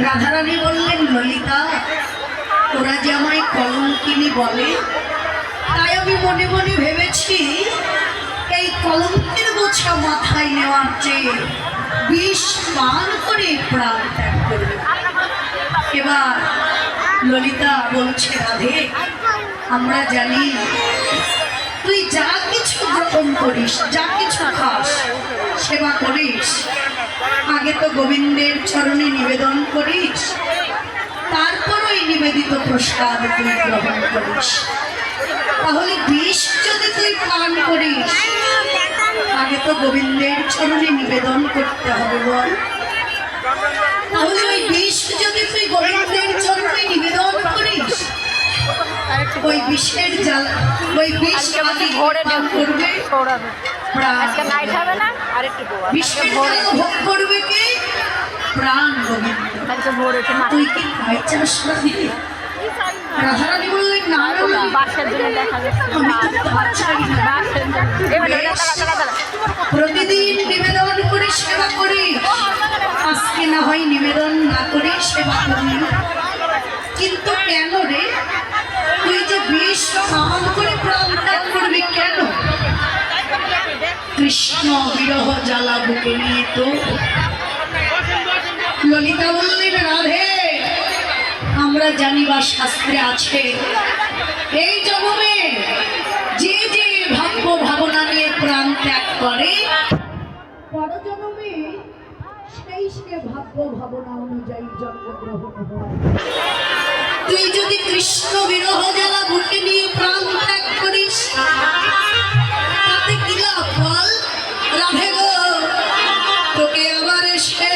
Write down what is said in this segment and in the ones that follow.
রাধারানী বললেন, ললিতা, ওরা যে আমায় কলঙ্কিনী বলে, তাই আমি মনে মনে ভেবেছি এই কলঙ্কের বোঝা মাথায় নেওয়ার চেয়ে বিষ পান করে প্রাণ ত্যাগ করবে। এবার ললিতা বলছে, রাধে, আমরা জানি তুই যা কিছু গ্রহণ করিস, যা কিছু খাস, সেবা করিস, আগে তো গোবিন্দের চরণে নিবেদন করিস, তারপর ওই নিবেদিত প্রসাদ তুই গ্রহণ করিস। তাহলে বিষ যদি তুই পান করিস, আগে তো গোবিন্দের চরণে নিবেদন করতে হবে বল। তাহলে ওই বিষ যদি তুই গোবিন্দের চরণে নিবেদন করিস, ওই বিষের জ্বালা, ওই বিষ আগে পান করবে বিষের জ্বালা ভোগ করবে কে? প্রাণ গোবিন্দ। তুই কি খাই চাস না? রাধারানী বললেন, না, প্রতিদিন নিবেদন করে সেবা করি, আজকে না হয় নিবেদন না করে সেবা করি, কিন্তু কেন রে? তুই যে বিষ পান করে প্রাণ ত্যাগ করবি কেন? কৃষ্ণ বিরহ জ্বালা বুকে নিয়ে তো। ললিতা বললেন, রাধে, আমরা জানি বা শাস্ত্রে আছে, এই জগতে যে যে ভাগ্য ভাবনা নিয়ে প্রাণ ত্যাগ করে, পরজন্মে সেই সে ভাগ্য ভাবনা অনুযায়ী জন্মগ্রহণ হয়। তুই যদি কৃষ্ণ বিরহ জ্বালা বুকে নিয়ে প্রাণ ত্যাগ করিস, তাতে কি লাভ বল? রাধে গো, তোকে আবার এসে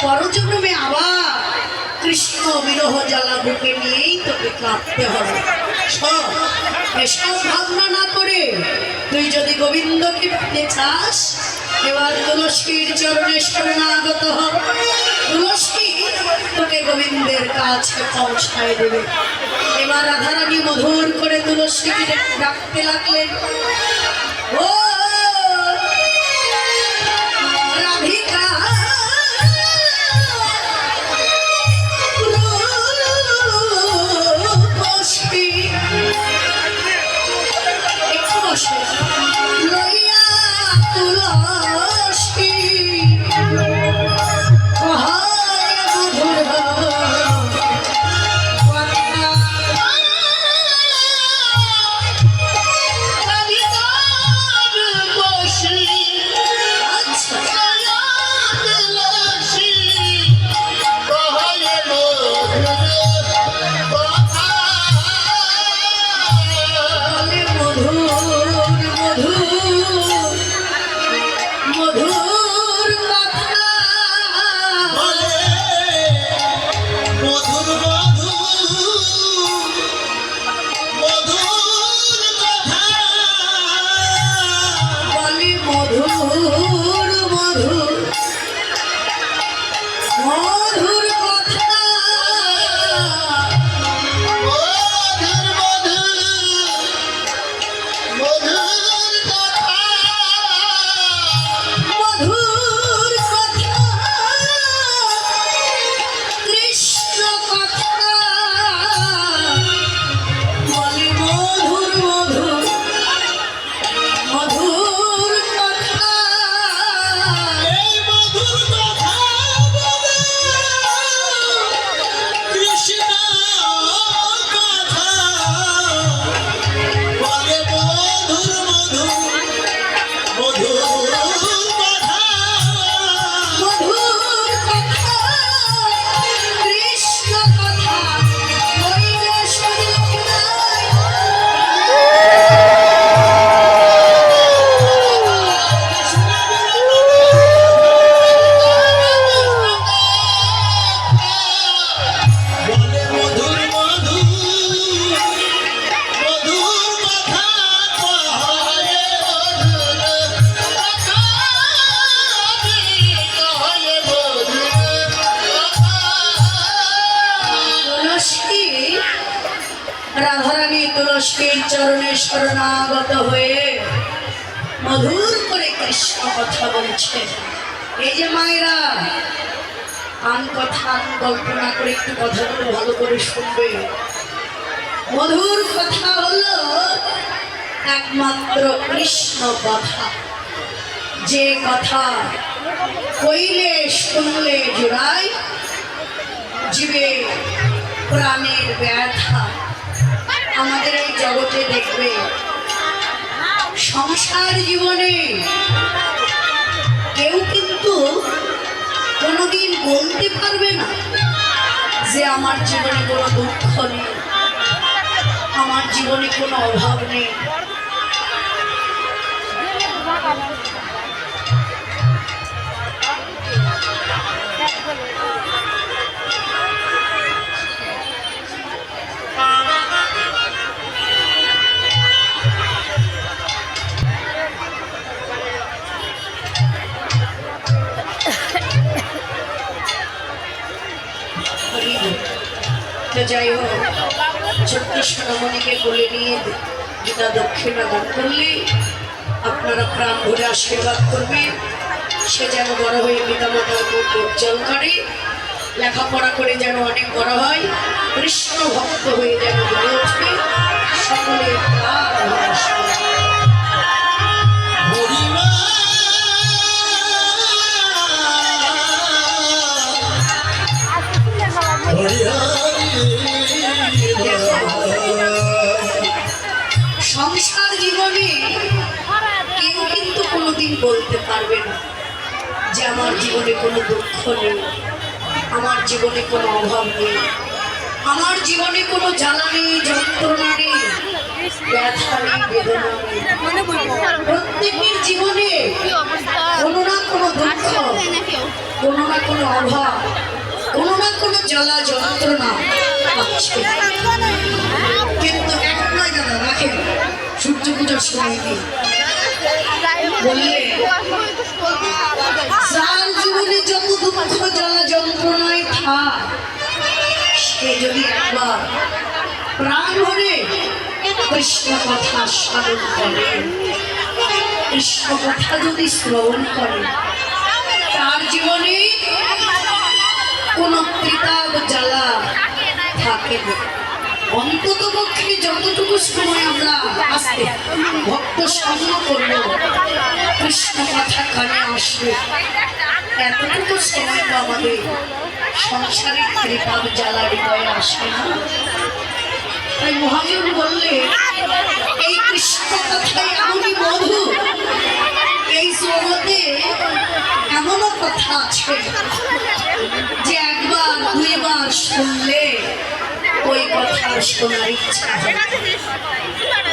পরজন্মে আবার কৃষ্ণ বিরহ জ্বালা বুকে নিয়েই তোকে কাঁদতে হবে। এসব ভাবনা না করে তুই যদি গোবিন্দকে পেতে চাস, এবার তুলসীর চরণে শরণাগত হ। তুলসী তোকে গোবিন্দের কাছে পৌঁছায় দেবে। এবার রাধারানী মধুর করে তুলসীকে ডাকতে লাগলেন, ও রাধিকা, লইয়া তুলসী মধুর চরণে শরণাগত হয়ে মধুর করে কৃষ্ণ কথা বলছে। এই যে মায়েরা আন কথা আন গল্প না করে একটু কথাগুলো ভালো করে শুনবে। মধুর কথা হলো একমাত্র কৃষ্ণ কথা, যে কথা কইলে শুনলে জোড়ায় জীবে প্রাণের ব্যথা। আমাদের এই জগতে দেখবে সংসার জীবনে কেউ কিন্তু কোনোদিন বলতে পারবে না যে আমার জীবনে কোনো দুঃখ নেই, আমার জীবনে কোনো অভাব নেই। যাই হোক, ছোট্ট সোনামণিকে কোলে নিয়ে গীতা দক্ষিণা দান করলে আপনারা প্রাণ ভরে আশীর্বাদ করবেন। সে যেন বড় হয়ে পিতা মাতার মুখ উজ্জ্বল করে, লেখাপড়া করে যেন অনেক বড় হয়, কৃষ্ণ ভক্ত হয়ে যেন গড়ে ওঠে। সকলে সংসার জীবনে কেউ কিন্তু কোনোদিন বলতে পারবে না যে আমার জীবনে কোনো দুঃখ নেই, আমার জীবনে কোনো অভাব নেই, আমার জীবনে কোনো জ্বালা নেই, যন্ত্রণা নেই, ব্যথা নেই, বেদনা নেই। প্রত্যেকের জীবনে কোনো না কোনো দুঃখ, কোনো না কোনো অভাব, কোনো না কোনো জ্বালা যন্ত্রণা আছে। কিন্তু এক নয় দাদা, রাখেন সূর্য পূজার সময় দিন বললে যার জীবনে যত দুঃখ জ্বালা যন্ত্রণায় থাক, সে যদি একবার প্রাণ ভরে কৃষ্ণ কথা স্মরণ করে, কৃষ্ণ কথা যদি শ্রবণ করে, তার জীবনে কোনো ত্রিতাপ জ্বালা থাকে না। অন্তত পক্ষে যতটুকু সময় আমরা আসতে ভক্ত সঙ্গ করবো, কৃষ্ণ কথা কানে আসবে, এতটুকু সময় তো আমাদের সংসারের ত্রিতাপ জ্বালা হৃদয়ে আসে না। তাই মহাজন বললে এই কৃষ্ণ কথায় এমনই মধু, এই জগতে এমনও কথা আছে যে একবার দুইবার শুনলে ওই কথা শোনার ইচ্ছা হয়।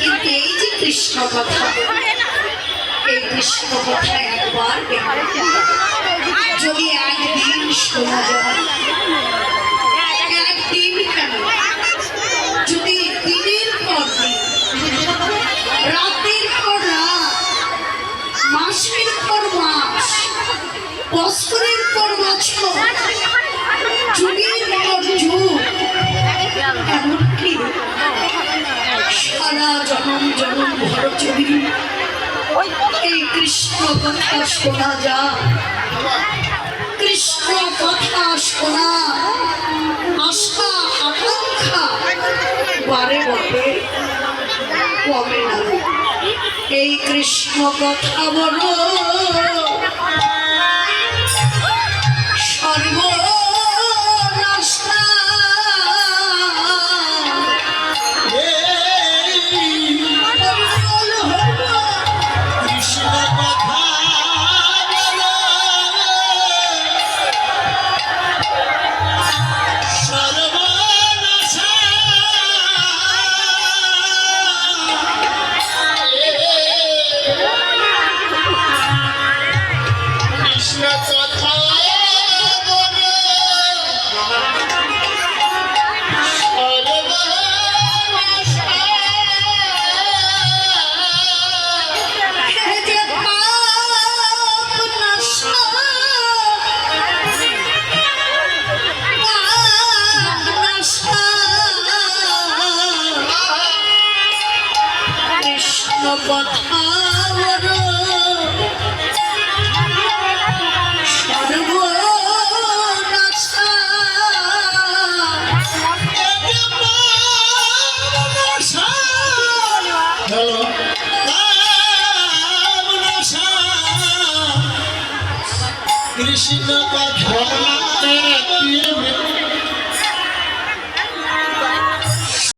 কিন্তু এই যে কৃষ্ণ কথা, এই কৃষ্ণ কথা একবার যদি একদিন শোনা যায়, একদিন কেন, যদি দিনের পর দিন, রাতের পর রাত, মাসের পর মাস, বছরের পর বছর, যুগের পর যুগ, এমনকি সারা জনম জনম ভর যদি এই কৃষ্ণ কথা শোনা যায়, কৃষ্ণ কথা শোনা আশা আকাঙ্ক্ষা বারে বারে কমে না। এই কৃষ্ণ কথা বলো সর্বনাশা, কৃষ্ণ কথা বড় সর্বনাশা। কৃষ্ণ কথা